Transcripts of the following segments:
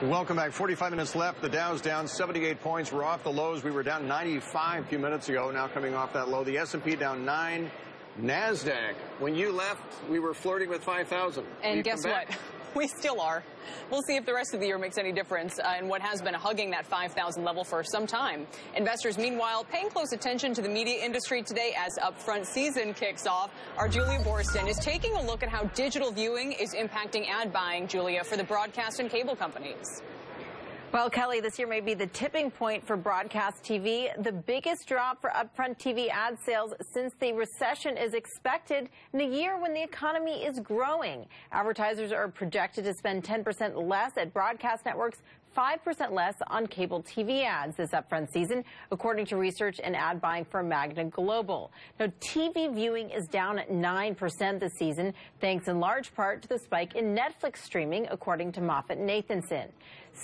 Welcome back. 45 minutes left. The Dow's down 78 points. We're off the lows. We were down 95 a few minutes ago. Now coming off that low. The S&P down 9. NASDAQ, when you left, we were flirting with 5,000. And guess what? We still are. We'll see if the rest of the year makes any difference in what has been hugging that 5,000 level for some time. Investors, meanwhile, paying close attention to the media industry today as Upfront season kicks off. Our Julia Borston is taking a look at how digital viewing is impacting ad buying, Julia, for the broadcast and cable companies. Well, Kelly, this year may be the tipping point for broadcast TV. The biggest drop for upfront TV ad sales since the recession is expected in a year when the economy is growing. Advertisers are projected to spend 10% less at broadcast networks, 5% less on cable TV ads this upfront season, according to research and ad buying firm Magna Global. Now, TV viewing is down 9% this season, thanks in large part to the spike in Netflix streaming, according to MoffettNathanson.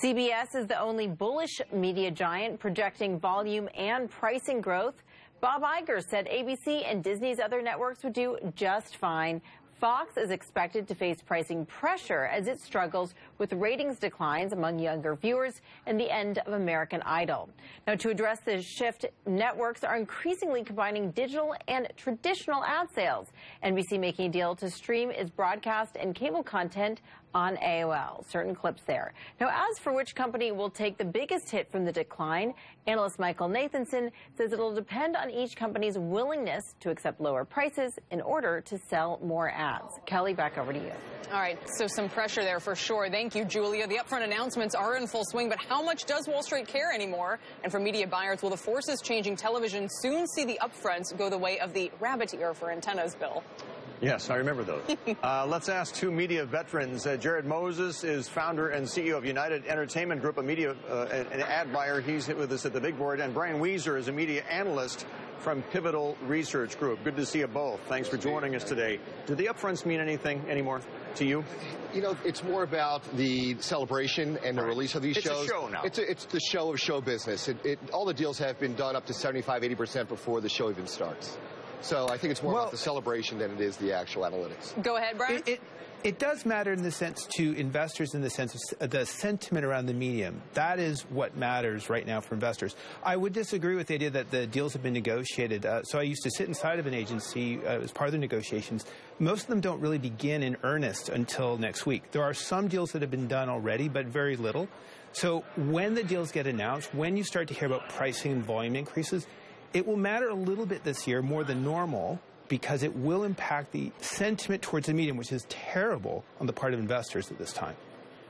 CBS is the only bullish media giant projecting volume and pricing growth. Bob Iger said ABC and Disney's other networks would do just fine. Fox is expected to face pricing pressure as it struggles with ratings declines among younger viewers and the end of American Idol. Now, to address this shift, networks are increasingly combining digital and traditional ad sales. NBC making a deal to stream its broadcast and cable content on AOL. Certain clips there. Now, as for which company will take the biggest hit from the decline, analyst Michael Nathanson says it'll depend on each company's willingness to accept lower prices in order to sell more ads. Kelly, back over to you. All right, so some pressure there for sure. Thank you, Julia. The upfront announcements are in full swing, but how much does Wall Street care anymore? And for media buyers, will the forces changing television soon see the upfronts go the way of the rabbit ear for antennas bill? Yes, I remember those. Let's ask two media veterans. Jared Moses is founder and CEO of United Entertainment Group, a media an ad buyer. He's with us at the big board. And Brian Weezer is a media analyst from Pivotal Research Group. Good to see you both. Thanks for joining us today. Do the upfronts mean anything anymore to you? You know, it's more about the celebration and the release of these shows. It's a show now. It's the show of show business. All the deals have been done up to 75, 80% before the show even starts. So I think it's more about the celebration than it is the actual analytics. Go ahead, Brian. It does matter in the sense to investors in the sense of the sentiment around the medium. That is what matters right now for investors. I would disagree with the idea that the deals have been negotiated. So I used to sit inside of an agency as part of the negotiations. Most of them don't really begin in earnest until next week. There are some deals that have been done already, but very little. So when the deals get announced, when you start to hear about pricing and volume increases, it will matter a little bit this year, more than normal, because it will impact the sentiment towards the medium, which is terrible on the part of investors at this time.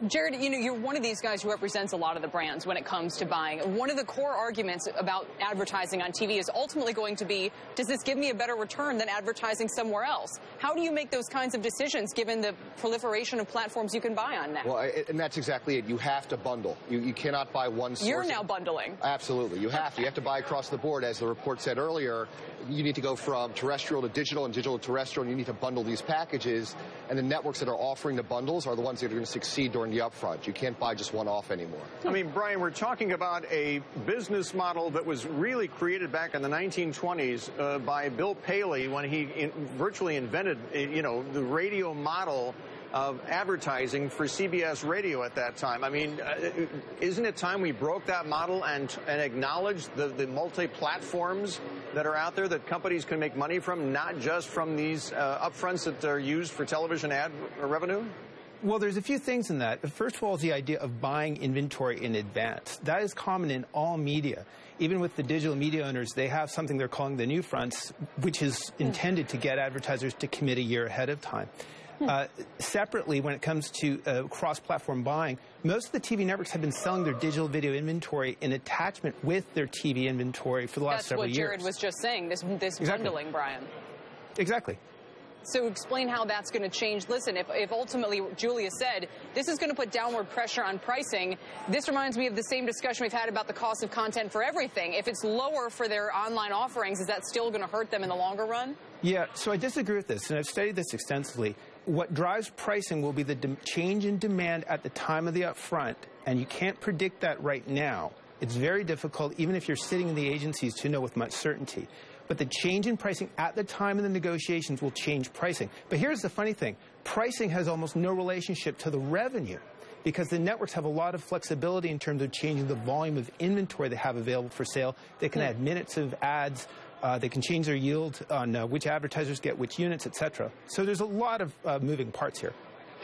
Jared, you know, you're one of these guys who represents a lot of the brands when it comes to buying. One of the core arguments about advertising on TV is ultimately going to be, does this give me a better return than advertising somewhere else? How do you make those kinds of decisions given the proliferation of platforms you can buy on now? Well, and that's exactly it. You have to bundle. You cannot buy one source. You're now bundling. Absolutely. You have to. You have to buy across the board. As the report said earlier, you need to go from terrestrial to digital and digital to terrestrial, and you need to bundle these packages. And the networks that are offering the bundles are the ones that are going to succeed during the upfront. You can't buy just one off anymore. I mean, Brian, we're talking about a business model that was really created back in the 1920s by Bill Paley when he virtually invented, the radio model of advertising for CBS radio at that time. I mean, isn't it time we broke that model and acknowledged the multi-platforms that are out there that companies can make money from, not just from these upfronts that are used for television ad revenue? Well, there's a few things in that. First of all is the idea of buying inventory in advance. That is common in all media. Even with the digital media owners, they have something they're calling the new fronts, which is intended to get advertisers to commit a year ahead of time. Separately, when it comes to cross-platform buying, most of the TV networks have been selling their digital video inventory in attachment with their TV inventory for the last several years. That's what Jared was just saying, this bundling, Brian. Exactly. So explain how that's going to change. Listen, if ultimately Julia said this is going to put downward pressure on pricing, this reminds me of the same discussion we've had about the cost of content for everything. If it's lower for their online offerings, is that still going to hurt them in the longer run? Yeah, so I disagree with this, and I've studied this extensively. What drives pricing will be the change in demand at the time of the upfront, and you can't predict that right now. It's very difficult, even if you're sitting in the agencies, to know with much certainty. But the change in pricing at the time of the negotiations will change pricing. But here's the funny thing. Pricing has almost no relationship to the revenue. because the networks have a lot of flexibility in terms of changing the volume of inventory they have available for sale. They can add minutes of ads. They can change their yield on which advertisers get which units, etc. So there's a lot of moving parts here.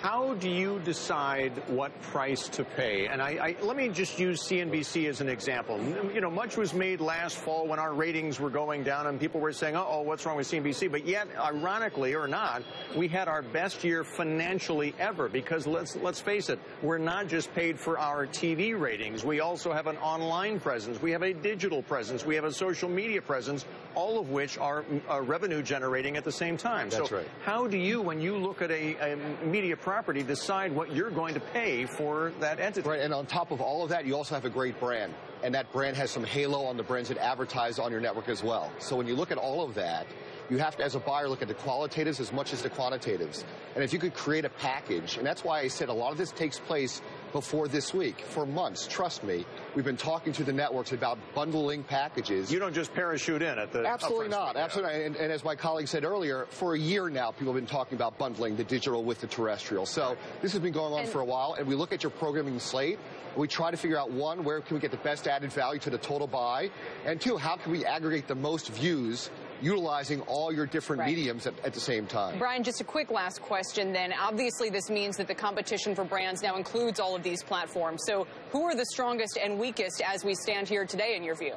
How do you decide what price to pay? And let me just use CNBC as an example. You know, much was made last fall when our ratings were going down and people were saying, uh-oh, what's wrong with CNBC? But yet, ironically or not, we had our best year financially ever because let's face it, we're not just paid for our TV ratings. We also have an online presence. We have a digital presence. We have a social media presence, all of which are revenue generating at the same time. That's right. How do you, when you look at a media property, decide what you're going to pay for that entity? Right, and on top of all of that, you also have a great brand. And that brand has some halo on the brands that advertise on your network as well. So when you look at all of that, you have to, as a buyer, look at the qualitatives as much as the quantitatives. And if you could create a package, and that's why I said a lot of this takes place before this week. For months, trust me, we've been talking to the networks about bundling packages. You don't just parachute in at the Absolutely upfront not. speed, Absolutely not. And as my colleague said earlier, for a year now, people have been talking about bundling the digital with the terrestrial. So this has been going on for a while, and we look at your programming slate, and we try to figure out, one, where can we get the best added value to the total buy, and two, how can we aggregate the most views utilizing all your different mediums at the same time. Brian, just a quick last question then. Obviously, this means that the competition for brands now includes all of these platforms. So who are the strongest and weakest as we stand here today, in your view?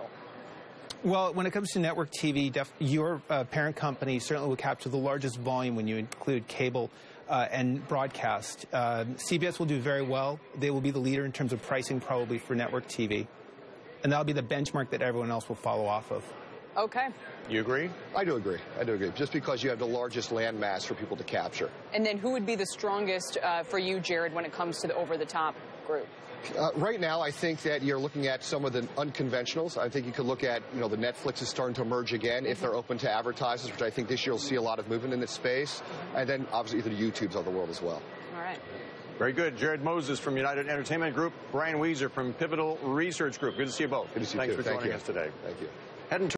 Well, when it comes to network TV, your parent company certainly will capture the largest volume when you include cable and broadcast. CBS will do very well. They will be the leader in terms of pricing probably for network TV. And that'll be the benchmark that everyone else will follow off of. Okay. You agree? I do agree. I do agree. Just because you have the largest landmass for people to capture. And then who would be the strongest for you, Jared, when it comes to the over-the-top group? Right now, I think that you're looking at some of the unconventionals. I think you could look at, the Netflix is starting to emerge again if they're open to advertisers, which I think this year you'll see a lot of movement in this space. And then, obviously, the YouTubes of the world as well. All right. Very good. Jared Moses from United Entertainment Group, Brian Weezer from Pivotal Research Group. Good to see you both. Good to see you. Thanks for joining us today. Thank you. Heading